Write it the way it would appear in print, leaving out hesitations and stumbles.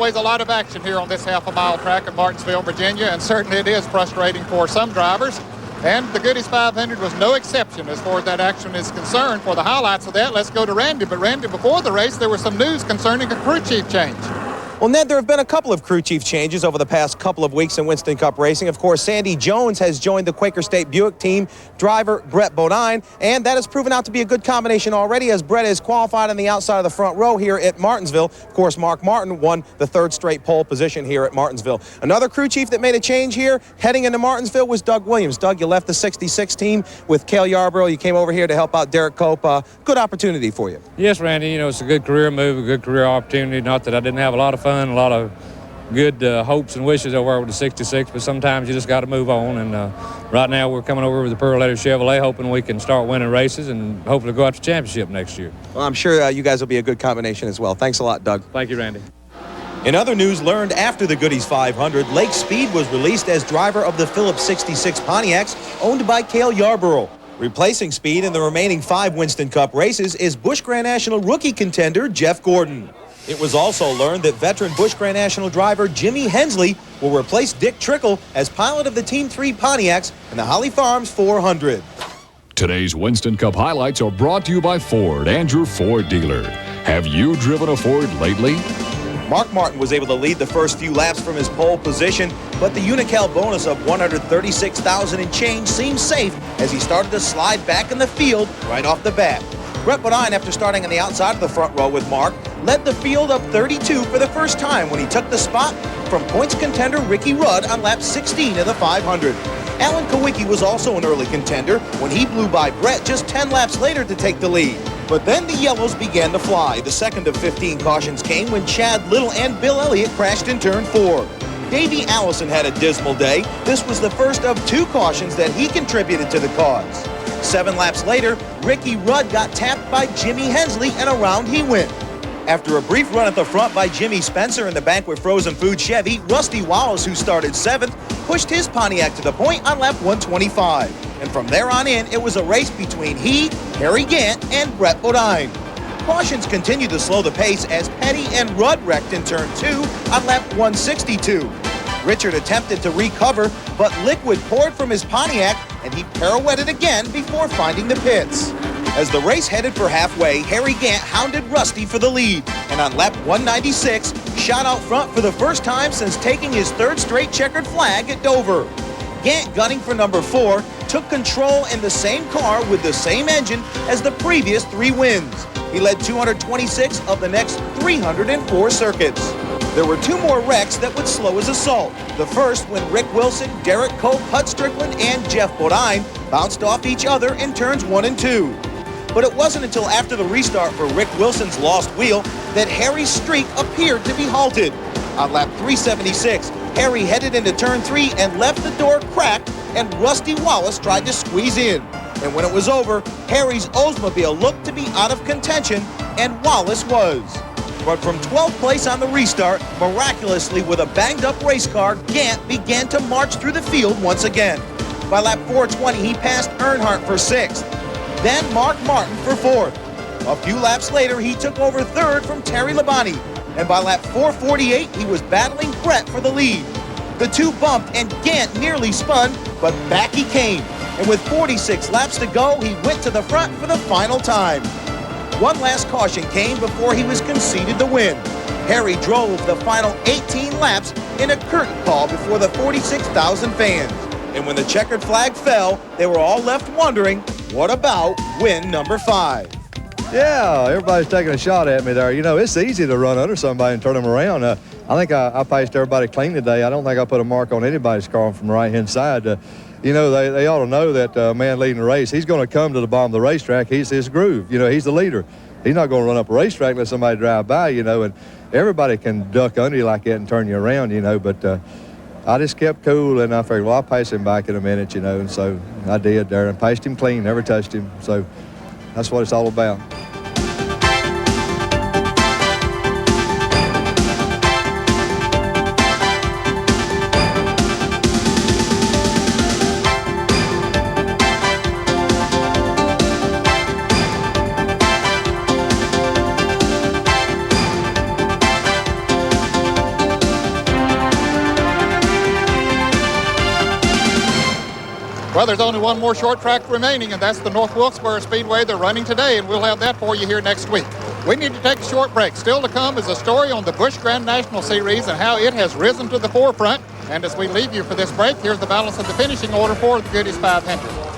always a lot of action here on this half-a-mile track at Martinsville, Virginia, and certainly it is frustrating for some drivers. And the Goody's 500 was no exception as far as that action is concerned. For the highlights of that, let's go to Randy. But Randy, before the race, there was some news concerning a crew chief change. Well, Ned, there have been a couple of crew chief changes over the past couple of weeks in Winston Cup racing. Of course, Sandy Jones has joined the Quaker State Buick team, driver Brett Bodine, and that has proven out to be a good combination already as Brett is qualified on the outside of the front row here at Martinsville. Of course, Mark Martin won the third straight pole position here at Martinsville. Another crew chief that made a change here heading into Martinsville was Doug Williams. Doug, you left the 66 team with Cale Yarborough. You came over here to help out Derek Cope. Good opportunity for you. Yes, Randy, it's a good career move, a good career opportunity. Not that I didn't have a lot of fun, a lot of good hopes and wishes over with the 66, but sometimes you just got to move on. And right now we're coming over with the Pearl Letter Chevrolet, hoping we can start winning races and hopefully go after championship next year. Well, I'm sure you guys will be a good combination as well. Thanks a lot, Doug. Thank you, Randy. In other news learned after the Goody's 500, Lake Speed was released as driver of the Phillips 66 Pontiacs owned by Cale Yarborough. Replacing Speed in the remaining 5 Winston Cup races is Busch Grand National rookie contender Jeff Gordon. It was also learned that veteran Busch Grand National driver Jimmy Hensley will replace Dick Trickle as pilot of the Team 3 Pontiacs in the Holly Farms 400. Today's Winston Cup highlights are brought to you by Ford and your Ford dealer. Have you driven a Ford lately? Mark Martin was able to lead the first few laps from his pole position, but the Unocal bonus of $136,000 and change seemed safe as he started to slide back in the field right off the bat. Brett Bodine, after starting on the outside of the front row with Mark, led the field up 32 for the first time when he took the spot from points contender Ricky Rudd on lap 16 of the 500. Alan Kowicki was also an early contender when he blew by Brett just 10 laps later to take the lead. But then the yellows began to fly. The second of 15 cautions came when Chad Little and Bill Elliott crashed in turn 4. Davey Allison had a dismal day. This was the first of 2 cautions that he contributed to the cause. 7 laps later, Ricky Rudd got tapped by Jimmy Hensley, and around he went. After a brief run at the front by Jimmy Spencer in the Banquet Frozen Food Chevy, Rusty Wallace, who started 7th, pushed his Pontiac to the point on lap 125. And from there on in, it was a race between he, Harry Gant, and Brett Bodine. Cautions continued to slow the pace as Petty and Rudd wrecked in turn 2 on lap 162. Richard attempted to recover, but liquid poured from his Pontiac, and he pirouetted again before finding the pits. As the race headed for halfway, Harry Gant hounded Rusty for the lead, and on lap 196, shot out front for the first time since taking his 3rd straight checkered flag at Dover. Gant, gunning for number 4, took control in the same car with the same engine as the previous 3 wins. He led 226 of the next 304 circuits. There were 2 more wrecks that would slow his assault. The first when Rick Wilson, Derek Cope, Hut Strickland, and Jeff Bodine bounced off each other in turns 1 and 2. But it wasn't until after the restart for Rick Wilson's lost wheel that Harry's streak appeared to be halted. On lap 376, Harry headed into turn 3 and left the door cracked, and Rusty Wallace tried to squeeze in. And when it was over, Harry's Oldsmobile looked to be out of contention, and Wallace was. But from 12th place on the restart, miraculously with a banged-up race car, Gant began to march through the field once again. By lap 420, he passed Earnhardt for 6th. Then Mark Martin for 4th. A few laps later, he took over 3rd from Terry Labonte. And by lap 448, he was battling Brett for the lead. The 2 bumped, and Gant nearly spun, but back he came. And with 46 laps to go, he went to the front for the final time. One last caution came before he was conceded the win. Harry drove the final 18 laps in a curtain call before the 46,000 fans. And when the checkered flag fell, they were all left wondering, what about win number 5? Yeah, everybody's taking a shot at me there. It's easy to run under somebody and turn them around. I think I paced everybody clean today. I don't think I put a mark on anybody's car from the right-hand side. They ought to know that man leading the race, he's going to come to the bottom of the racetrack. He's his groove. He's the leader. He's not going to run up a racetrack and let somebody drive by, and everybody can duck under you like that and turn you around, but I just kept cool, and I figured, well, I'll pace him back in a minute, and so I did there and paced him clean, never touched him. So that's what it's all about. Well, there's only one more short track remaining, and that's the North Wilkesboro Speedway. They're running today, and we'll have that for you here next week. We need to take a short break. Still to come is a story on the Busch Grand National Series and how it has risen to the forefront. And as we leave you for this break, here's the balance of the finishing order for the Goody's 500.